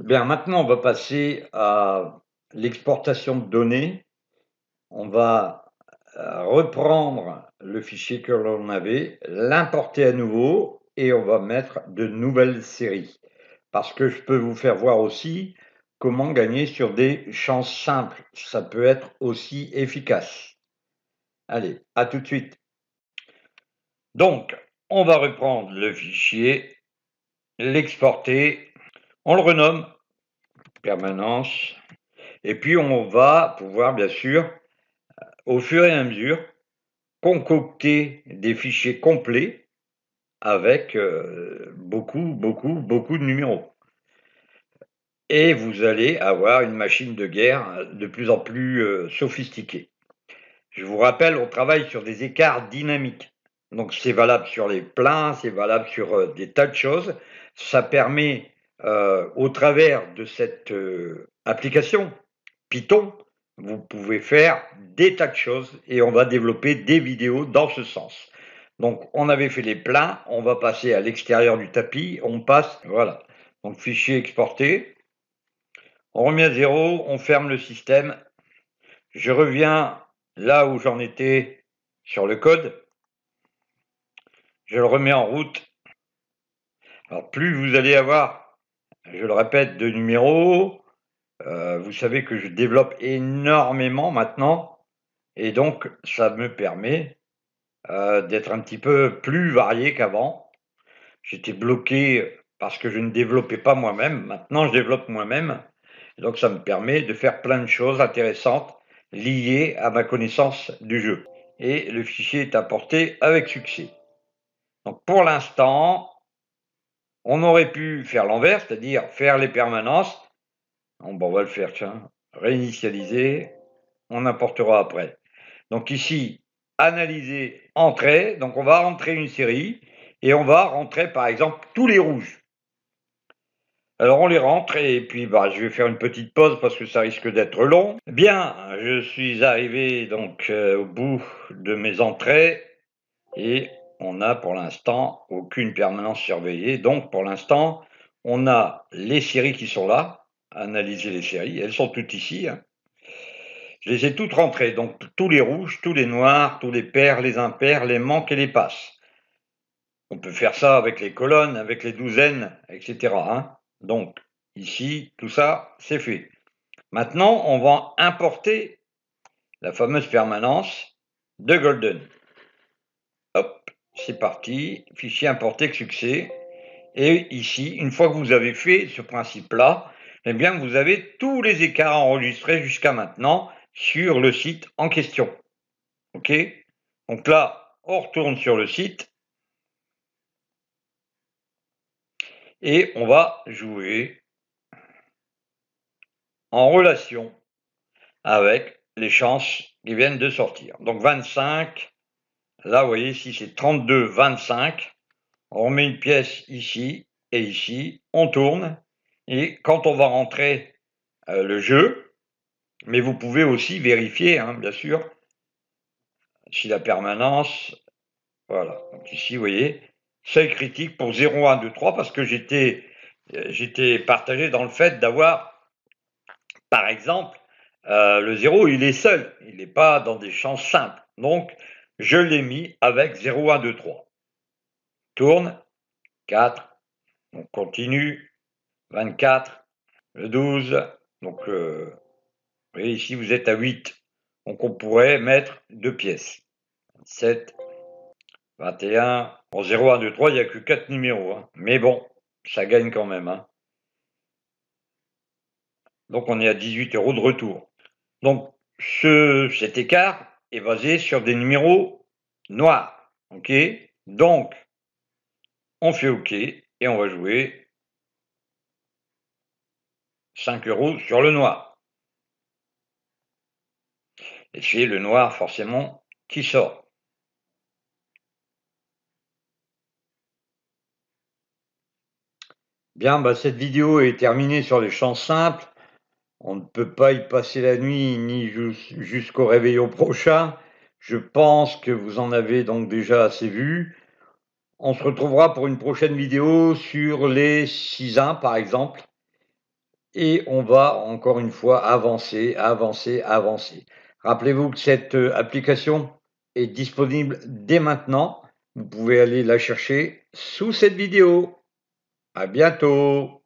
Bien, maintenant, on va passer à l'exportation de données. On va reprendre le fichier que l'on avait, l'importer à nouveau et on va mettre de nouvelles séries. Parce que je peux vous faire voir aussi comment gagner sur des champs simples. Ça peut être aussi efficace. Allez, à tout de suite. Donc, on va reprendre le fichier, l'exporter, on le renomme permanence. Et puis on va pouvoir bien sûr, au fur et à mesure, concocter des fichiers complets avec beaucoup de numéros. Et vous allez avoir une machine de guerre de plus en plus sophistiquée. Je vous rappelle, on travaille sur des écarts dynamiques. Donc c'est valable sur les pleins, c'est valable sur des tas de choses. Ça permet, au travers de cette application Python, vous pouvez faire des tas de choses et on va développer des vidéos dans ce sens. Donc on avait fait les pleins, on va passer à l'extérieur du tapis, on passe, voilà. Donc fichier exporté, on remet à zéro, on ferme le système. Je reviens là où j'en étais sur le code. Je le remets en route. Alors plus vous allez avoir, je le répète, de numéros, vous savez que je développe énormément maintenant et donc ça me permet d'être un petit peu plus varié qu'avant. J'étais bloqué parce que je ne développais pas moi-même. Maintenant, je développe moi-même. Donc, ça me permet de faire plein de choses intéressantes liées à ma connaissance du jeu. Et le fichier est importé avec succès. Donc, pour l'instant, on aurait pu faire l'envers, c'est-à-dire faire les permanences. Bon, on va le faire, tiens. Réinitialiser. On importera après. Donc ici, analyser, entrer. Donc on va rentrer une série et on va rentrer par exemple tous les rouges. Alors on les rentre et puis je vais faire une petite pause parce que ça risque d'être long. Bien, je suis arrivé donc au bout de mes entrées et on n'a pour l'instant aucune permanence surveillée. Donc pour l'instant, on a les séries qui sont là. Analyser les séries, elles sont toutes ici. Je les ai toutes rentrées, donc tous les rouges, tous les noirs, tous les pairs, les impairs, les manques et les passes. On peut faire ça avec les colonnes, avec les douzaines, etc. Hein. Donc, ici, tout ça, c'est fait. Maintenant, on va importer la fameuse permanence de Golden. Hop, c'est parti. Fichier importé avec succès. Et ici, une fois que vous avez fait ce principe-là, eh bien, vous avez tous les écarts enregistrés jusqu'à maintenant sur le site en question. OK? Donc là, on retourne sur le site et on va jouer en relation avec les chances qui viennent de sortir. Donc 25, là, vous voyez, ici, c'est 32, 25. On remet une pièce ici et ici, on tourne. Et quand on va rentrer le jeu, mais vous pouvez aussi vérifier, hein, bien sûr, si la permanence, voilà. Donc ici, vous voyez, seuil critique pour 0, 1, 2, 3, parce que j'étais partagé dans le fait d'avoir, par exemple, le 0, il est seul, il n'est pas dans des champs simples. Donc, je l'ai mis avec 0, 1, 2, 3. Tourne, 4, on continue, 24, le 12, donc, vous voyez, ici, vous êtes à 8. Donc, on pourrait mettre 2 pièces. 7, 21. En 0, 1, 2, 3, il n'y a que 4 numéros. Hein. Mais bon, ça gagne quand même. Hein. Donc on est à 18 € de retour. Donc cet écart est basé sur des numéros noirs. OK? Donc on fait OK et on va jouer 5 € sur le noir. Et c'est le noir forcément qui sort. Bien, cette vidéo est terminée sur les champs simples. On ne peut pas y passer la nuit ni jusqu'au réveillon prochain. Je pense que vous en avez donc déjà assez vu. On se retrouvera pour une prochaine vidéo sur les 6-1 par exemple. et on va encore une fois avancer, avancer, avancer. Rappelez-vous que cette application est disponible dès maintenant. Vous pouvez aller la chercher sous cette vidéo. À bientôt.